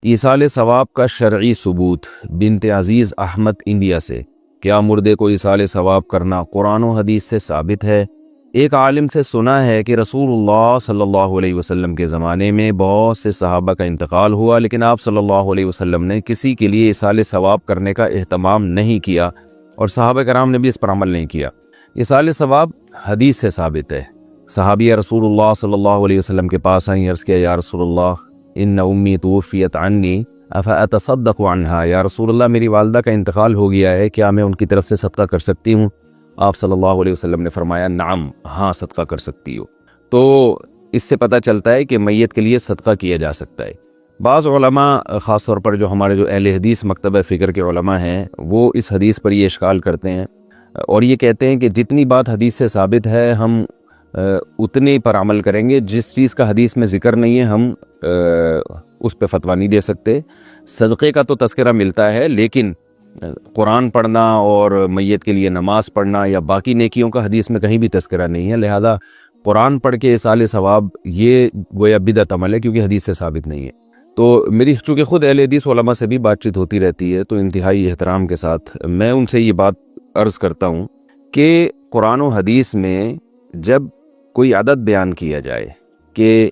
ایصال ثواب کا شرعی ثبوت۔ بنت عزیز احمد انڈیا سے، کیا مردے کو ایصال ثواب کرنا قرآن و حدیث سے ثابت ہے؟ ایک عالم سے سنا ہے کہ رسول اللہ صلی اللہ علیہ وسلم کے زمانے میں بہت سے صحابہ کا انتقال ہوا، لیکن آپ صلی اللہ علیہ وسلم نے کسی کے لیے ایصال ثواب کرنے کا اہتمام نہیں کیا، اور صحابہ کرام نے بھی اس پر عمل نہیں کیا۔ ایصال ثواب حدیث سے ثابت ہے۔ صحابیہ رسول اللہ صلی اللہ علیہ وسلم کے پاس آئیں، عرض کیا یا رسول اللہ ان امی توفیت عنی افاتصدق عنہا، یا رسول اللہ میری والدہ کا انتقال ہو گیا ہے، کیا میں ان کی طرف سے صدقہ کر سکتی ہوں؟ آپ صلی اللہ علیہ وسلم نے فرمایا نعم، ہاں صدقہ کر سکتی ہو۔ تو اس سے پتہ چلتا ہے کہ میت کے لیے صدقہ کیا جا سکتا ہے۔ بعض علماء، خاص طور پر جو ہمارے اہل حدیث مکتبہ فکر کے علماء ہیں، وہ اس حدیث پر یہ اشکال کرتے ہیں اور یہ کہتے ہیں کہ جتنی بات حدیث سے ثابت ہے ہم اتنے پر عمل کریں گے، جس چیز کا حدیث میں ذکر نہیں ہے ہم اس پہ فتویٰ نہیں دے سکتے۔ صدقے کا تو تذکرہ ملتا ہے، لیکن قرآن پڑھنا اور میت کے لیے نماز پڑھنا یا باقی نیکیوں کا حدیث میں کہیں بھی تذکرہ نہیں ہے، لہذا قرآن پڑھ کے ایصال ثواب یہ گویا بدعت عمل ہے، کیونکہ حدیث سے ثابت نہیں ہے۔ تو میری چونکہ خود اہل حدیث علماء سے بھی بات چیت ہوتی رہتی ہے، تو انتہائی احترام کے ساتھ میں ان سے یہ بات عرض کرتا ہوں کہ قرآن و حدیث میں جب کوئی عدد بیان کیا جائے کہ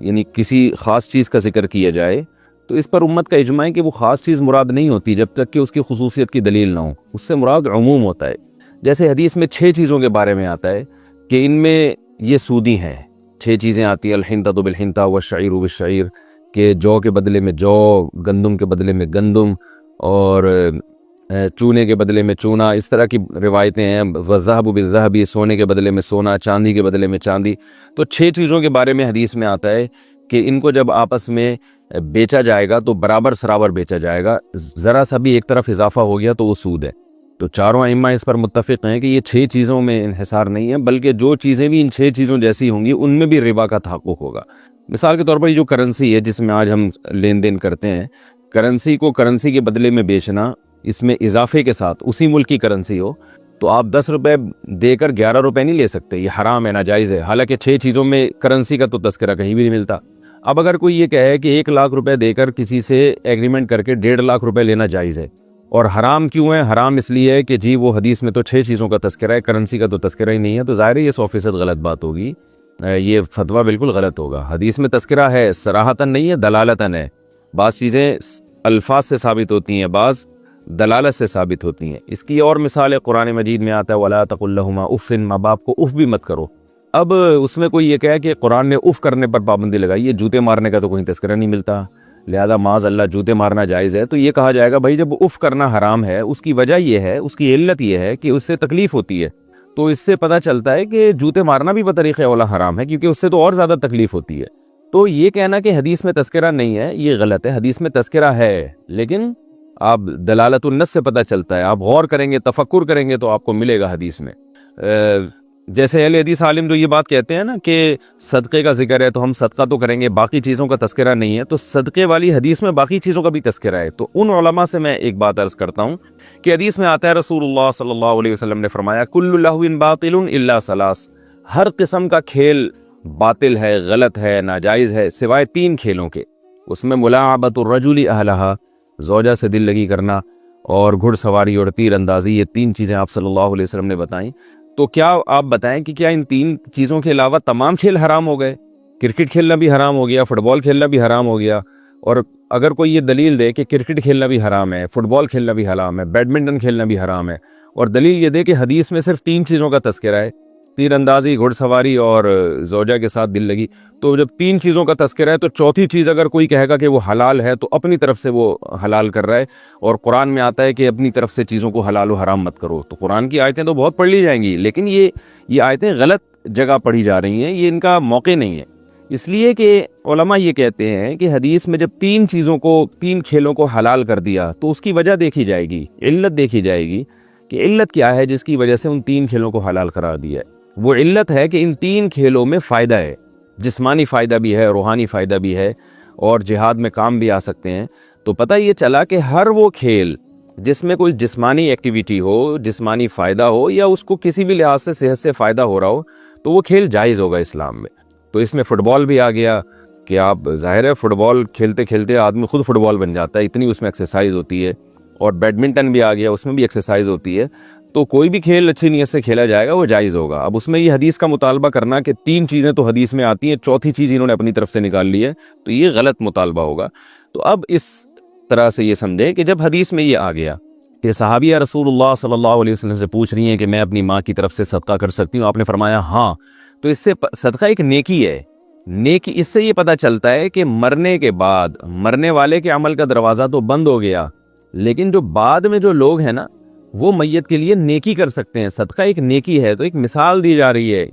یعنی کسی خاص چیز کا ذکر کیا جائے، تو اس پر امت کا اجماع ہے کہ وہ خاص چیز مراد نہیں ہوتی جب تک کہ اس کی خصوصیت کی دلیل نہ ہو۔ اس سے مراد عموم ہوتا ہے۔ جیسے حدیث میں 6 چیزوں کے بارے میں آتا ہے کہ ان میں یہ سودی ہیں، 6 چیزیں آتی ہیں، الحنطۃ بالحنطۃ والشعیر بالشعیر، کہ جو کے بدلے میں جو، گندم کے بدلے میں گندم، اور چونے کے بدلے میں چونا، اس طرح کی روایتیں ہیں۔ والذہب بالذہب، سونے کے بدلے میں سونا، چاندی کے بدلے میں چاندی۔ تو 6 چیزوں کے بارے میں حدیث میں آتا ہے کہ ان کو جب آپس میں بیچا جائے گا تو برابر سرابر بیچا جائے گا، ذرا سا بھی ایک طرف اضافہ ہو گیا تو وہ سود ہے۔ تو چاروں ائمہ اس پر متفق ہیں کہ یہ 6 چیزوں میں انحصار نہیں ہے، بلکہ جو چیزیں بھی ان 6 چیزوں جیسی ہوں گی ان میں بھی ربا کا تحقق ہوگا۔ مثال کے طور پر یہ جو کرنسی ہے جس میں آج ہم لین دین کرتے ہیں، کرنسی کو کرنسی کے بدلے میں بیچنا، اس میں اضافے کے ساتھ اسی ملک کی کرنسی ہو تو آپ 10 روپے دے کر 11 روپے نہیں لے سکتے، یہ حرام ہے، ناجائز ہے۔ حالانکہ 6 چیزوں میں کرنسی کا تو تذکرہ کہیں بھی نہیں ملتا۔ اب اگر کوئی یہ کہے کہ 1 لاکھ روپے دے کر کسی سے ایگریمنٹ کر کے 1.5 لاکھ روپے لینا جائز ہے، اور حرام کیوں ہے؟ حرام اس لیے ہے کہ جی وہ حدیث میں تو 6 چیزوں کا تذکرہ ہے، کرنسی کا تو تذکرہ ہی نہیں ہے، تو ظاہر ہے یہ 100% غلط بات ہوگی، یہ فتویٰ بالکل غلط ہوگا۔ حدیث میں تذکرہ ہے، صراحتاً نہیں ہے، دلالتاً ہے۔ بعض چیزیں الفاظ سے ثابت ہوتی ہیں، بعض دلالت سے ثابت ہوتی ہیں۔ اس کی اور مثال قرآن مجید میں آتا ہے وَلَا تَقُل لَهُمَا اُفٍّ، ماں باپ کو اف بھی مت کرو۔ اب اس میں کوئی یہ کہے کہ قرآن نے اف کرنے پر پابندی لگائی ہے، جوتے مارنے کا تو کوئی تذکرہ نہیں ملتا، لہذا معاذ اللہ جوتے مارنا جائز ہے، تو یہ کہا جائے گا بھائی جب اف کرنا حرام ہے، اس کی وجہ یہ ہے، اس کی علت یہ ہے کہ اس سے تکلیف ہوتی ہے، تو اس سے پتہ چلتا ہے کہ جوتے مارنا بھی بطریق اولا حرام ہے، کیونکہ اس سے تو اور زیادہ تکلیف ہوتی ہے۔ تو یہ کہنا کہ حدیث میں تذکرہ نہیں ہے یہ غلط ہے، حدیث میں تذکرہ ہے، لیکن آپ دلالت النص سے پتہ چلتا ہے، آپ غور کریں گے، تفکر کریں گے تو آپ کو ملے گا حدیث میں۔ جیسے اہل حدیث عالم جو یہ بات کہتے ہیں نا کہ صدقے کا ذکر ہے تو ہم صدقہ تو کریں گے، باقی چیزوں کا تذکرہ نہیں ہے، تو صدقے والی حدیث میں باقی چیزوں کا بھی تذکرہ ہے۔ تو ان علماء سے میں ایک بات عرض کرتا ہوں کہ حدیث میں آتا ہے رسول اللہ صلی اللہ علیہ وسلم نے فرمایا کل لہو باطل الا ثلاث، ہر قسم کا کھیل باطل ہے، غلط ہے، ناجائز ہے، سوائے 3 کھیلوں کے۔ اس میں ملاعبۃ الرجل اہلہا، زوجہ سے دل لگی کرنا، اور گھڑ سواری اور تیر اندازی، یہ 3 چیزیں آپ صلی اللہ علیہ وسلم نے بتائیں۔ تو کیا آپ بتائیں کہ کیا ان 3 چیزوں کے علاوہ تمام کھیل حرام ہو گئے؟ کرکٹ کھیلنا بھی حرام ہو گیا، فٹ بال کھیلنا بھی حرام ہو گیا، اور اگر کوئی یہ دلیل دے کہ کرکٹ کھیلنا بھی حرام ہے، فٹ بال کھیلنا بھی حرام ہے، بیڈمنٹن کھیلنا بھی حرام ہے، اور دلیل یہ دے کہ حدیث میں صرف 3 چیزوں کا تذکرہ ہے، تیر اندازی، گھڑ سواری اور زوجہ کے ساتھ دل لگی، تو جب 3 چیزوں کا تذکرہ ہے تو چوتھی چیز اگر کوئی کہے گا کہ وہ حلال ہے تو اپنی طرف سے وہ حلال کر رہا ہے، اور قرآن میں آتا ہے کہ اپنی طرف سے چیزوں کو حلال و حرام مت کرو، تو قرآن کی آیتیں تو بہت پڑھ لی جائیں گی، لیکن یہ آیتیں غلط جگہ پڑھی جا رہی ہیں، یہ ان کا موقع نہیں ہے۔ اس لیے کہ علماء یہ کہتے ہیں کہ حدیث میں جب 3 کھیلوں کو حلال کر دیا تو اس کی وجہ دیکھی جائے گی، علت دیکھی جائے گی کہ علت کیا ہے جس کی وجہ سے ان 3 کھیلوں کو حلال قرار دیا ہے۔ وہ علت ہے کہ ان 3 کھیلوں میں فائدہ ہے، جسمانی فائدہ بھی ہے، روحانی فائدہ بھی ہے، اور جہاد میں کام بھی آ سکتے ہیں۔ تو پتہ یہ چلا کہ ہر وہ کھیل جس میں کوئی جسمانی ایکٹیویٹی ہو، جسمانی فائدہ ہو، یا اس کو کسی بھی لحاظ سے صحت سے فائدہ ہو رہا ہو، تو وہ کھیل جائز ہوگا اسلام میں۔ تو اس میں فٹ بال بھی آ گیا، کہ آپ ظاہر ہے فٹ بال کھیلتے کھیلتے آدمی خود فٹ بال بن جاتا ہے، اتنی اس میں ایکسرسائز ہوتی ہے، اور بیڈمنٹن بھی آ گیا، اس میں بھی ایکسرسائز ہوتی ہے، تو کوئی بھی کھیل اچھی نیت سے کھیلا جائے گا وہ جائز ہوگا۔ اب اس میں یہ حدیث کا مطالبہ کرنا کہ 3 چیزیں تو حدیث میں آتی ہیں، چوتھی چیز انہوں نے اپنی طرف سے نکال لی ہے، تو یہ غلط مطالبہ ہوگا۔ تو اب اس طرح سے یہ سمجھیں کہ جب حدیث میں یہ آ گیا کہ صحابیہ رسول اللہ صلی اللہ علیہ وسلم سے پوچھ رہی ہیں کہ میں اپنی ماں کی طرف سے صدقہ کر سکتی ہوں، آپ نے فرمایا ہاں، تو اس سے صدقہ ایک نیکی ہے۔ نیکی اس سے یہ پتہ چلتا ہے کہ مرنے کے بعد مرنے والے کے عمل کا دروازہ تو بند ہو گیا، لیکن جو بعد میں جو لوگ ہیں نا وہ میت کے لیے نیکی کر سکتے ہیں۔ صدقہ ایک نیکی ہے، تو ایک مثال دی جا رہی ہے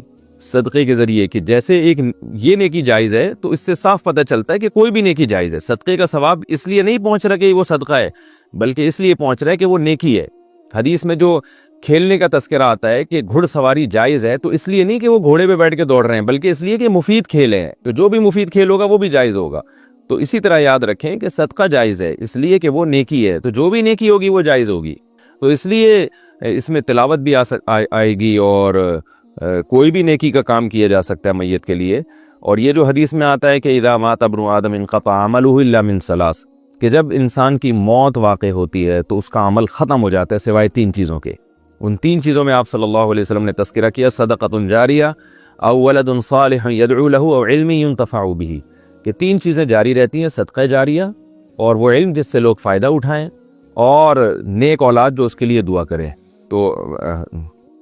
صدقے کے ذریعے کہ جیسے ایک یہ نیکی جائز ہے، تو اس سے صاف پتہ چلتا ہے کہ کوئی بھی نیکی جائز ہے۔ صدقے کا ثواب اس لیے نہیں پہنچ رہا کہ وہ صدقہ ہے، بلکہ اس لیے پہنچ رہا ہے کہ وہ نیکی ہے۔ حدیث میں جو کھیلنے کا تذکرہ آتا ہے کہ گھڑ سواری جائز ہے، تو اس لیے نہیں کہ وہ گھوڑے پہ بیٹھ کے دوڑ رہے ہیں، بلکہ اس لیے کہ مفید کھیل ہے، تو جو بھی مفید کھیل ہوگا وہ بھی جائز ہوگا۔ تو اسی طرح یاد رکھیں کہ صدقہ جائز ہے اس لیے کہ وہ نیکی ہے، تو جو بھی نیکی ہوگی وہ جائز ہوگی۔ تو اس لیے اس میں تلاوت بھی آئے گی، اور کوئی بھی نیکی کا کام کیا جا سکتا ہے میت کے لیے۔ اور یہ جو حدیث میں آتا ہے کہ اذا مات ابن آدم انقطع عملہ الا من ثلاث، کہ جب انسان کی موت واقع ہوتی ہے تو اس کا عمل ختم ہو جاتا ہے سوائے 3 چیزوں کے۔ ان 3 چیزوں میں آپ صلی اللہ علیہ وسلم نے تذکرہ کیا، صدقۃ جاریہ او ولد صالح یدعو له او علم ينتفع به، کہ 3 چیزیں جاری رہتی ہیں، صدقہ جاریہ، اور وہ علم جس سے لوگ فائدہ اٹھائیں، اور نیک اولاد جو اس کے لیے دعا کرے۔ تو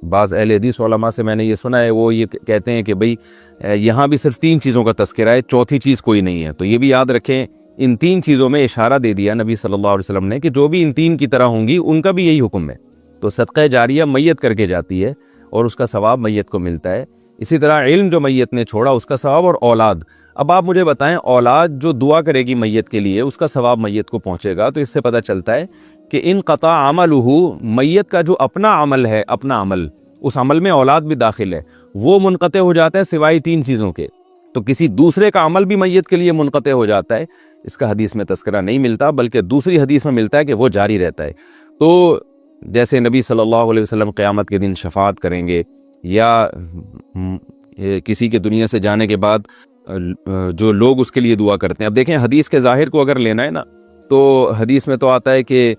بعض اہل حدیث علماء سے میں نے یہ سنا ہے، وہ یہ کہتے ہیں کہ بھئی یہاں بھی صرف 3 چیزوں کا تذکرہ ہے، چوتھی چیز کوئی نہیں ہے۔ تو یہ بھی یاد رکھیں، ان 3 چیزوں میں اشارہ دے دیا نبی صلی اللہ علیہ وسلم نے کہ جو بھی ان 3 کی طرح ہوں گی ان کا بھی یہی حکم ہے۔ تو صدقہ جاریہ میت کر کے جاتی ہے اور اس کا ثواب میت کو ملتا ہے۔ اسی طرح علم جو میت نے چھوڑا اس کا ثواب، اور اولاد۔ اب آپ مجھے بتائیں، اولاد جو دعا کرے گی میت کے لیے اس کا ثواب میت کو پہنچے گا، تو اس سے پتہ چلتا ہے کہ انقطع عملہ، میت کا جو اپنا عمل ہے، اپنا عمل، اس عمل میں اولاد بھی داخل ہے، وہ منقطع ہو جاتا ہے سوائے 3 چیزوں کے۔ تو کسی دوسرے کا عمل بھی میت کے لیے منقطع ہو جاتا ہے، اس کا حدیث میں تذکرہ نہیں ملتا، بلکہ دوسری حدیث میں ملتا ہے کہ وہ جاری رہتا ہے۔ تو جیسے نبی صلی اللہ علیہ وسلم قیامت کے دن شفاعت کریں گے، یا کسی کے دنیا سے جانے کے بعد جو لوگ اس کے لیے دعا کرتے ہیں۔ اب دیکھیں حدیث کے ظاہر کو اگر لینا ہے نا، تو حدیث میں تو آتا ہے کہ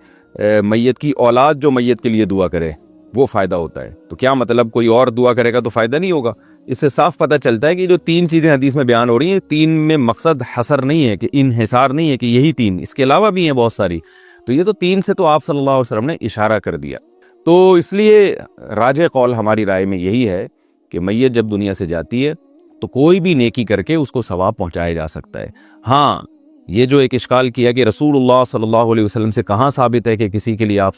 میت کی اولاد جو میت کے لیے دعا کرے وہ فائدہ ہوتا ہے۔ تو کیا مطلب کوئی اور دعا کرے گا تو فائدہ نہیں ہوگا؟ اس سے صاف پتہ چلتا ہے کہ جو 3 چیزیں حدیث میں بیان ہو رہی ہیں، 3 میں مقصد حصر نہیں ہے، کہ انحصار نہیں ہے کہ یہی 3، اس کے علاوہ بھی ہیں بہت ساری۔ تو یہ تو 3 سے تو آپ صلی اللہ علیہ وسلم نے اشارہ کر دیا۔ تو اس لیے راجح قول ہماری رائے میں یہی ہے کہ میت جب دنیا سے جاتی ہے تو کوئی بھی نیکی کر کے اس کو ثواب پہنچایا جا سکتا ہے۔ ہاں، یہ جو ایک اشکال کیا کہ رسول اللہ صلی اللہ علیہ وسلم سے کہاں ثابت ہے کہ کسی کے لیے آپ